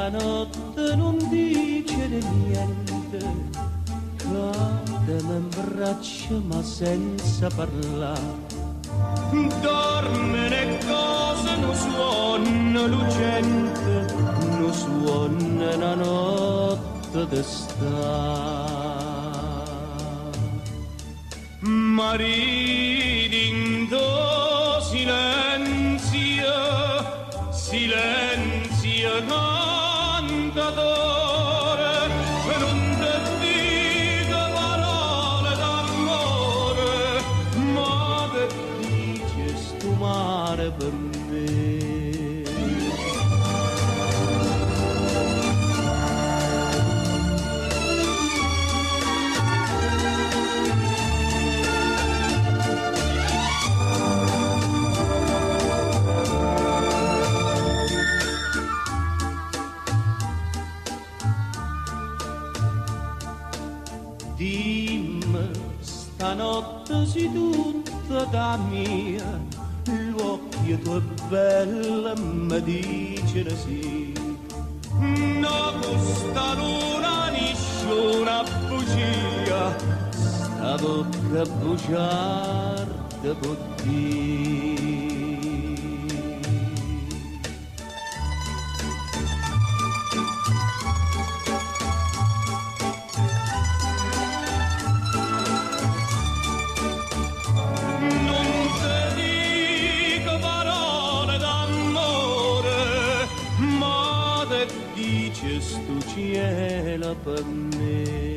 stanotte non dice niente, cademe in braccia ma senza parlare. Dorme le cose, non suona lucente, non suona la notte d'estate. Maridindo silenzio, silenzio cantatore, e non te dica parole d'amore, ma te dice sto mare per me. Dimmi, stanotte sei tutta da mia, l'occhio tuo è bello mi dice sì. No, questa luna nisce una bugia, sta bocca bugiarda può dire. Dice sto cielo per me.